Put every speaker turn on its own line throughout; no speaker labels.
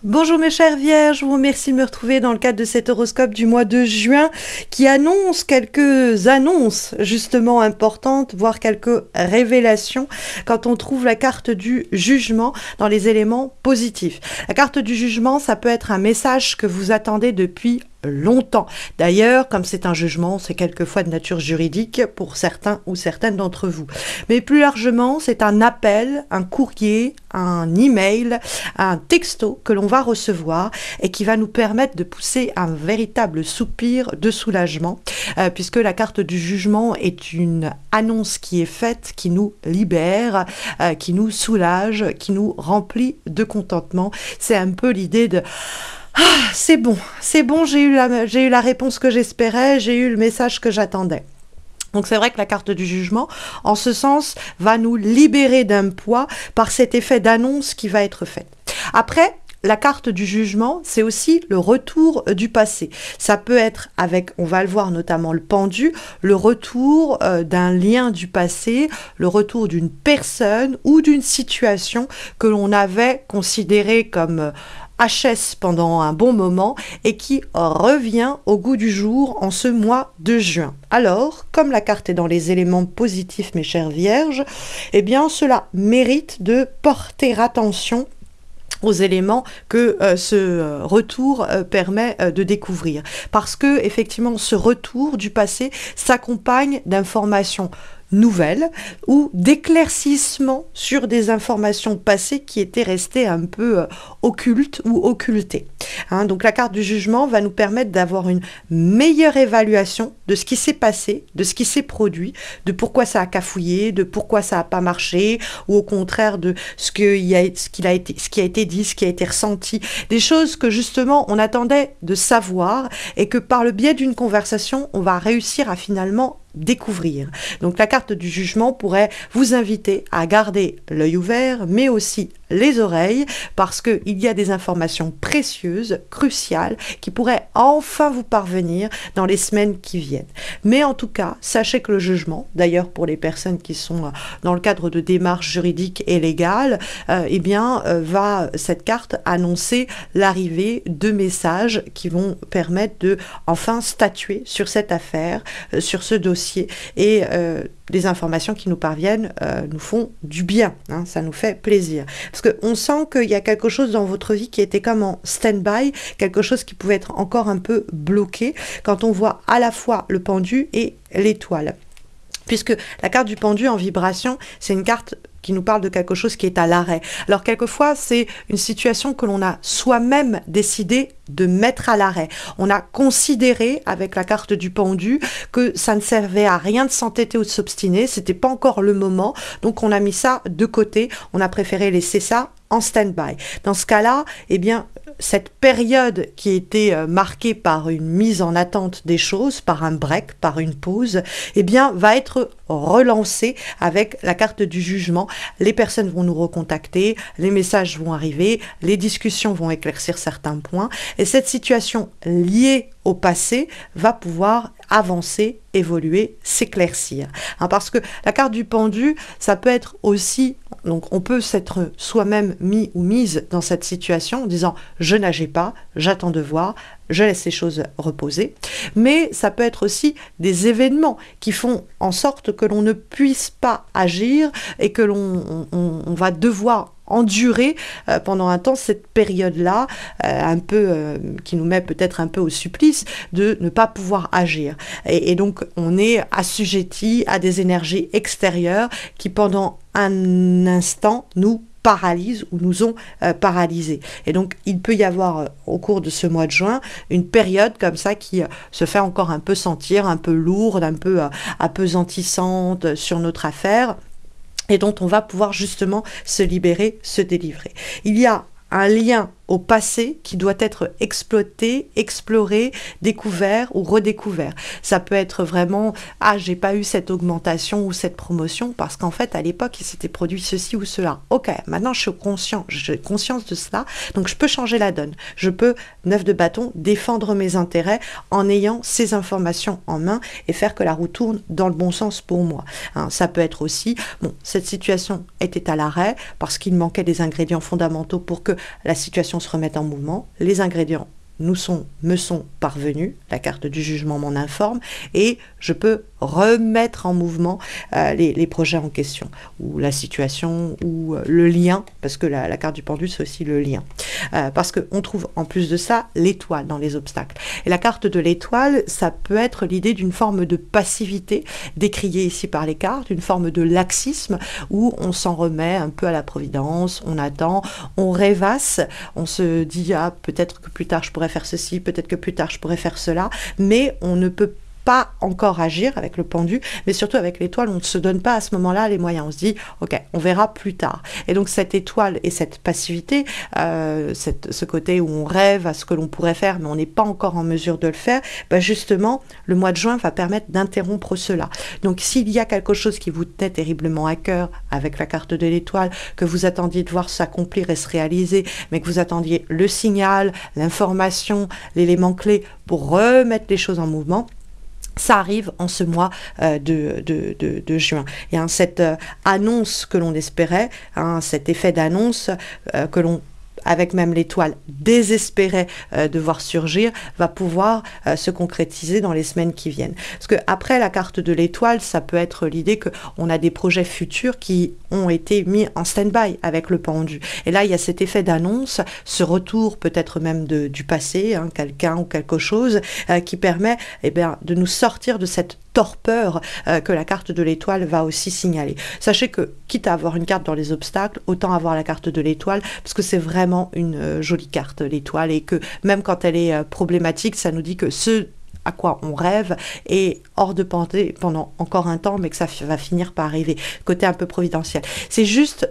Bonjour mes chères vierges, je vous remercie de me retrouver dans le cadre de cet horoscope du mois de juin qui annonce quelques annonces justement importantes, voire quelques révélations quand on trouve la carte du jugement dans les éléments positifs. La carte du jugement, ça peut être un message que vous attendez depuis longtemps. D'ailleurs, comme c'est un jugement, c'est quelquefois de nature juridique pour certains ou certaines d'entre vous. Mais plus largement, c'est un appel, un courrier, un email, un texto que l'on va recevoir et qui va nous permettre de pousser un véritable soupir de soulagement, puisque la carte du jugement est une annonce qui est faite, qui nous libère, qui nous soulage, qui nous remplit de contentement. C'est un peu l'idée de c'est bon, j'ai eu la réponse que j'espérais, j'ai eu le message que j'attendais. Donc c'est vrai que la carte du jugement, en ce sens, va nous libérer d'un poids par cet effet d'annonce qui va être fait. Après, la carte du jugement, c'est aussi le retour du passé. Ça peut être avec, on va le voir notamment le pendu, le retour d'un lien du passé, le retour d'une personne ou d'une situation que l'on avait considérée comme HS pendant un bon moment et qui revient au goût du jour en ce mois de juin. Alors, comme la carte est dans les éléments positifs, mes chères vierges, eh bien cela mérite de porter attention aux éléments que ce retour permet de découvrir. Parce que, effectivement, ce retour du passé s'accompagne d'informations nouvelles ou d'éclaircissements sur des informations passées qui étaient restées un peu occultes ou occultées. Donc la carte du jugement va nous permettre d'avoir une meilleure évaluation de ce qui s'est passé, de ce qui s'est produit, de pourquoi ça a cafouillé, de pourquoi ça n'a pas marché, ou au contraire de ce qui a été dit, ce qui a été ressenti, des choses que justement on attendait de savoir et que par le biais d'une conversation, on va réussir à finalement découvrir. Donc la carte du jugement pourrait vous inviter à garder l'œil ouvert, mais aussi les oreilles, parce qu'il y a des informations précieuses, cruciales, qui pourraient enfin vous parvenir dans les semaines qui viennent. Mais en tout cas, sachez que le jugement, d'ailleurs pour les personnes qui sont dans le cadre de démarches juridiques et légales, va cette carte annoncer l'arrivée de messages qui vont permettre de enfin statuer sur cette affaire, sur ce dossier, et les informations qui nous parviennent nous font du bien, ça nous fait plaisir. Parce qu'on sent qu'il y a quelque chose dans votre vie qui était comme en stand-by, quelque chose qui pouvait être encore un peu bloqué quand on voit à la fois le pendu et l'étoile. Puisque la carte du pendu en vibration, c'est une carte qui nous parle de quelque chose qui est à l'arrêt. Alors quelquefois, c'est une situation que l'on a soi-même décidé de mettre à l'arrêt. On a considéré, avec la carte du pendu, que ça ne servait à rien de s'entêter ou de s'obstiner, c'était pas encore le moment, donc on a mis ça de côté, on a préféré laisser ça en stand-by. Dans ce cas-là, eh bien, cette période qui était marquée par une mise en attente des choses, par un break, par une pause, eh bien, va être relancée avec la carte du jugement. Les personnes vont nous recontacter, les messages vont arriver, les discussions vont éclaircir certains points, et cette situation liée au passé va pouvoir avancer, évoluer, s'éclaircir. Parce que la carte du pendu, ça peut être aussi, donc on peut s'être soi-même mis ou mise dans cette situation en disant « je n'agis pas, j'attends de voir », je laisse les choses reposer, mais ça peut être aussi des événements qui font en sorte que l'on ne puisse pas agir et que on va devoir endurer pendant un temps cette période-là, qui nous met peut-être un peu au supplice de ne pas pouvoir agir. Et donc on est assujetti à des énergies extérieures qui pendant un instant nous paralysent ou nous ont paralysés. Et donc, il peut y avoir au cours de ce mois de juin une période comme ça qui se fait encore un peu sentir, un peu lourde, un peu appesantissante sur notre affaire et dont on va pouvoir justement se libérer, se délivrer. Il y a un lien au passé qui doit être exploité, exploré, découvert ou redécouvert. Ça peut être vraiment « Ah, j'ai pas eu cette augmentation ou cette promotion parce qu'en fait, à l'époque, il s'était produit ceci ou cela. Ok, maintenant, j'ai conscience de cela, donc je peux changer la donne. Je peux, 9 de bâton, défendre mes intérêts en ayant ces informations en main et faire que la roue tourne dans le bon sens pour moi. Ça peut être aussi, bon, cette situation était à l'arrêt parce qu'il manquait des ingrédients fondamentaux pour que la situation situation se remette en mouvement, les ingrédients me sont parvenus, la carte du jugement m'en informe, et je peux remettre en mouvement les projets en question, ou la situation, ou le lien, parce que la carte du pendule, c'est aussi le lien. Parce qu'on trouve en plus de ça l'étoile dans les obstacles. Et la carte de l'étoile, ça peut être l'idée d'une forme de passivité, décriée ici par les cartes, une forme de laxisme, où on s'en remet un peu à la providence, on attend, on rêvasse, on se dit, ah, peut-être que plus tard je pourrais faire ceci, peut-être que plus tard je pourrais faire cela, mais on ne peut pas encore agir avec le pendu, mais surtout avec l'étoile, on ne se donne pas à ce moment-là les moyens. On se dit, ok, on verra plus tard. Et donc cette étoile et cette passivité, ce côté où on rêve à ce que l'on pourrait faire, mais on n'est pas encore en mesure de le faire, ben justement, le mois de juin va permettre d'interrompre cela. Donc s'il y a quelque chose qui vous tenait terriblement à cœur avec la carte de l'étoile, que vous attendiez de voir s'accomplir et se réaliser, mais que vous attendiez le signal, l'information, l'élément clé pour remettre les choses en mouvement, ça arrive en ce mois de juin. Et cette annonce que l'on espérait, cet effet d'annonce que l'on, avec même l'étoile, désespérait de voir surgir, va pouvoir se concrétiser dans les semaines qui viennent. Parce que après la carte de l'étoile, ça peut être l'idée qu'on a des projets futurs qui ont été mis en stand-by avec le pendu. Et là, il y a cet effet d'annonce, ce retour peut-être même du passé, quelqu'un ou quelque chose, qui permet de nous sortir de cette torpeur que la carte de l'étoile va aussi signaler. Sachez que, quitte à avoir une carte dans les obstacles, autant avoir la carte de l'étoile, parce que c'est vraiment une jolie carte, l'étoile, et que même quand elle est problématique, ça nous dit que ce à quoi on rêve est hors de portée pendant encore un temps, mais que ça va finir par arriver. Côté un peu providentiel. C'est juste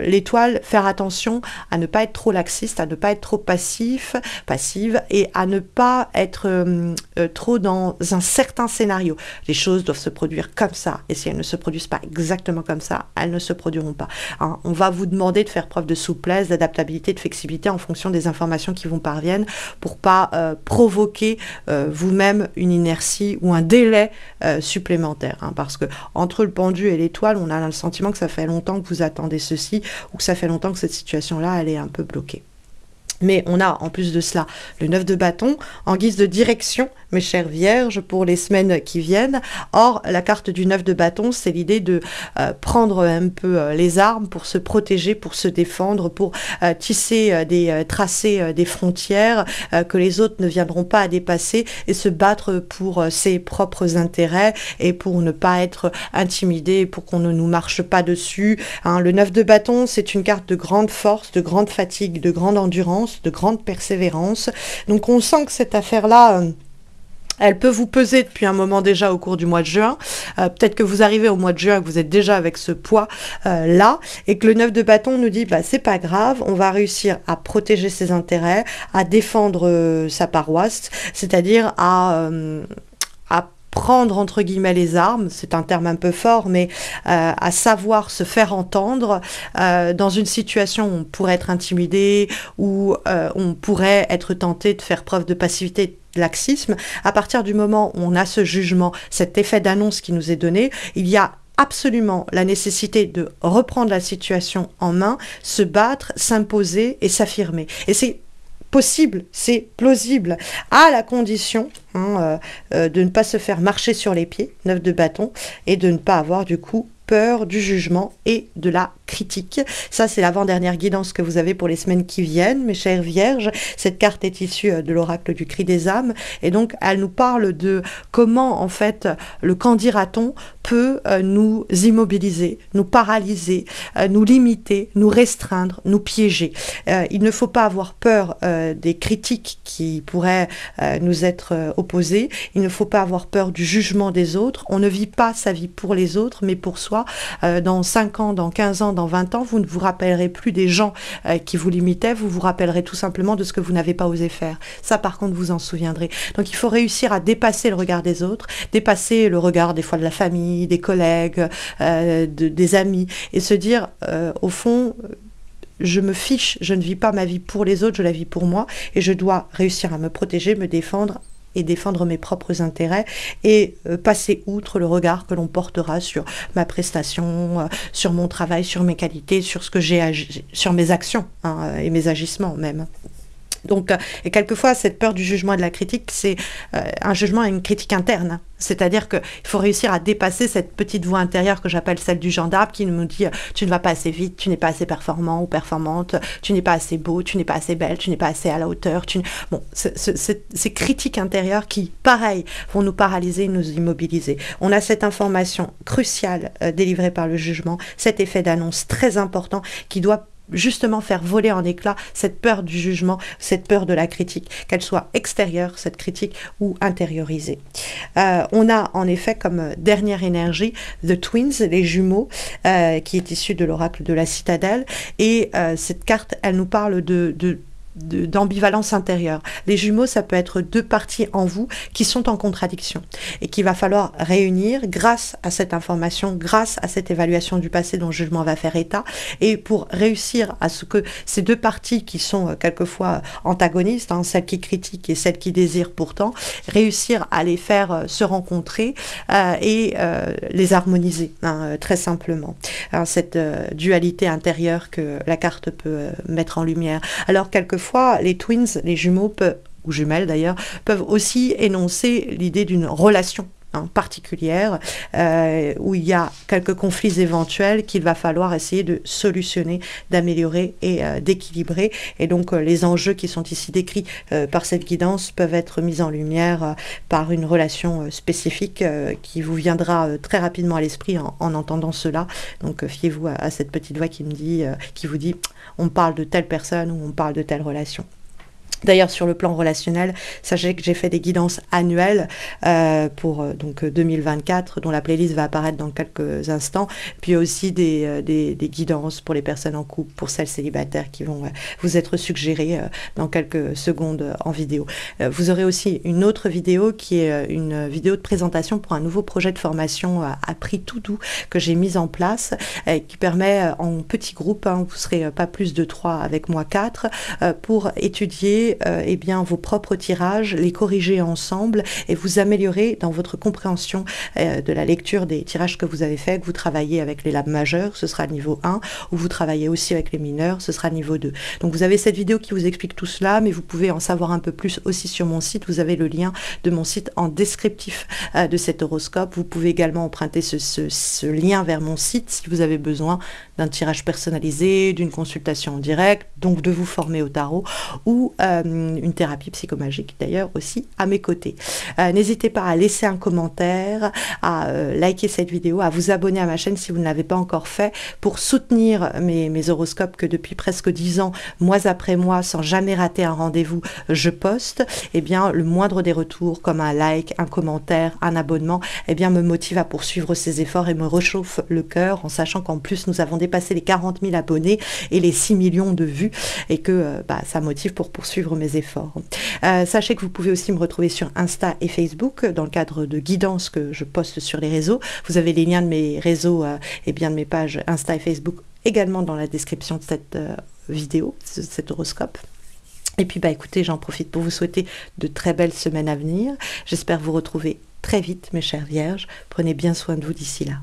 l'étoile, faire attention à ne pas être trop laxiste, à ne pas être trop passive, et à ne pas être trop dans un certain scénario. Les choses doivent se produire comme ça, et si elles ne se produisent pas exactement comme ça, elles ne se produiront pas. On va vous demander de faire preuve de souplesse, d'adaptabilité, de flexibilité en fonction des informations qui vous parviennent, pour pas provoquer vous-même une inertie ou un délai supplémentaire, parce que entre le pendu et l'étoile, on a le sentiment que ça fait longtemps que vous attendez ceci, ou que ça fait longtemps que cette situation-là, elle est un peu bloquée. Mais on a en plus de cela le 9 de bâton en guise de direction, mes chères vierges, pour les semaines qui viennent. Or, la carte du 9 de bâton, c'est l'idée de prendre un peu les armes pour se protéger, pour se défendre, pour tisser tracer des frontières que les autres ne viendront pas à dépasser, et se battre pour ses propres intérêts et pour ne pas être intimidé, pour qu'on ne nous marche pas dessus. Le 9 de bâton, c'est une carte de grande force, de grande fatigue, de grande endurance, de grande persévérance. Donc on sent que cette affaire-là, elle peut vous peser depuis un moment déjà au cours du mois de juin. Peut-être que vous arrivez au mois de juin, que vous êtes déjà avec ce poids là, et que le 9 de bâton nous dit, c'est pas grave, on va réussir à protéger ses intérêts, à défendre sa paroisse, c'est-à-dire à prendre entre guillemets les armes, c'est un terme un peu fort, mais à savoir se faire entendre dans une situation où on pourrait être intimidé, où on pourrait être tenté de faire preuve de passivité, de laxisme. À partir du moment où on a ce jugement, cet effet d'annonce qui nous est donné, il y a absolument la nécessité de reprendre la situation en main, se battre, s'imposer et s'affirmer. Et c'est possible, c'est plausible, à la condition de ne pas se faire marcher sur les pieds, 9 de bâton, et de ne pas avoir du coup peur du jugement et de la critique. Ça, c'est l'avant-dernière guidance que vous avez pour les semaines qui viennent, mes chères vierges. Cette carte est issue de l'oracle du cri des âmes, et donc elle nous parle de comment, en fait, le qu'en dira-t-on peut nous immobiliser, nous paralyser, nous limiter, nous restreindre, nous piéger. Il ne faut pas avoir peur des critiques qui pourraient nous être opposées. Il ne faut pas avoir peur du jugement des autres. On ne vit pas sa vie pour les autres, mais pour soi. Dans 5 ans, dans 15 ans, dans 20 ans, vous ne vous rappellerez plus des gens qui vous limitaient, vous vous rappellerez tout simplement de ce que vous n'avez pas osé faire. Ça, par contre, vous en souviendrez. Donc, il faut réussir à dépasser le regard des autres, dépasser le regard des fois de la famille, des collègues, des amis, et se dire, au fond, je me fiche, je ne vis pas ma vie pour les autres, je la vis pour moi, et je dois réussir à me protéger, me défendre, et défendre mes propres intérêts et passer outre le regard que l'on portera sur ma prestation, sur mon travail, sur mes qualités, sur ce que sur mes actions hein, et mes agissements même. Donc, et quelquefois, cette peur du jugement et de la critique, c'est un jugement et une critique interne. C'est-à-dire qu'il faut réussir à dépasser cette petite voix intérieure que j'appelle celle du gendarme qui nous dit « tu ne vas pas assez vite, tu n'es pas assez performant ou performante, tu n'es pas assez beau, tu n'es pas assez belle, tu n'es pas assez à la hauteur. » Bon, ces critiques intérieures qui, pareil, vont nous paralyser, nous immobiliser. On a cette information cruciale délivrée par le jugement, cet effet d'annonce très important qui doit justement faire voler en éclats cette peur du jugement, cette peur de la critique, qu'elle soit extérieure, cette critique, ou intériorisée. On a en effet comme dernière énergie The Twins, les jumeaux, qui est issue de l'oracle de la citadelle, et cette carte, elle nous parle d'ambivalence intérieure. Les jumeaux, ça peut être deux parties en vous qui sont en contradiction et qu'il va falloir réunir grâce à cette information, grâce à cette évaluation du passé dont le jugement va faire état, et pour réussir à ce que ces deux parties qui sont quelquefois antagonistes, hein, celle qui critique et celle qui désire pourtant, réussir à les faire se rencontrer et les harmoniser, hein, très simplement. Alors, cette dualité intérieure que la carte peut mettre en lumière. Alors, quelquefois, les twins, les jumeaux, ou jumelles d'ailleurs, peuvent aussi énoncer l'idée d'une relation particulière où il y a quelques conflits éventuels qu'il va falloir essayer de solutionner, d'améliorer et d'équilibrer. Et donc les enjeux qui sont ici décrits par cette guidance peuvent être mis en lumière par une relation spécifique qui vous viendra très rapidement à l'esprit en entendant cela. Donc fiez-vous à cette petite voix qui vous dit on parle de telle personne ou on parle de telle relation. D'ailleurs, sur le plan relationnel, sachez que j'ai fait des guidances annuelles pour donc 2024, dont la playlist va apparaître dans quelques instants, puis aussi des guidances pour les personnes en couple, pour celles célibataires qui vont vous être suggérées dans quelques secondes en vidéo. Vous aurez aussi une autre vidéo qui est une vidéo de présentation pour un nouveau projet de formation à prix tout doux que j'ai mis en place, qui permet en petits groupes, hein, vous serez pas plus de 3 avec moi 4, pour étudier eh bien, vos propres tirages, les corriger ensemble et vous améliorer dans votre compréhension de la lecture des tirages que vous avez faits, que vous travaillez avec les lames majeures, ce sera niveau 1, ou vous travaillez aussi avec les mineurs, ce sera niveau 2. Donc vous avez cette vidéo qui vous explique tout cela, mais vous pouvez en savoir un peu plus aussi sur mon site. Vous avez le lien de mon site en descriptif de cet horoscope. Vous pouvez également emprunter ce lien vers mon site si vous avez besoin d'un tirage personnalisé, d'une consultation en direct, donc de vous former au tarot, ou une thérapie psychomagique d'ailleurs aussi à mes côtés. N'hésitez pas à laisser un commentaire, à liker cette vidéo, à vous abonner à ma chaîne si vous ne l'avez pas encore fait, pour soutenir mes horoscopes que depuis presque 10 ans, mois après mois, sans jamais rater un rendez-vous, je poste. Eh bien, le moindre des retours, comme un like, un commentaire, un abonnement, eh bien, me motive à poursuivre ces efforts et me réchauffe le cœur en sachant qu'en plus, nous avons dépassé les 40 000 abonnés et les 6 millions de vues et que ça motive pour poursuivre mes efforts. Sachez que vous pouvez aussi me retrouver sur Insta et Facebook dans le cadre de guidances que je poste sur les réseaux. Vous avez les liens de mes réseaux et bien de mes pages Insta et Facebook également dans la description de cette vidéo, de cet horoscope. Et puis écoutez, j'en profite pour vous souhaiter de très belles semaines à venir. J'espère vous retrouver très vite, mes chères vierges. Prenez bien soin de vous d'ici là.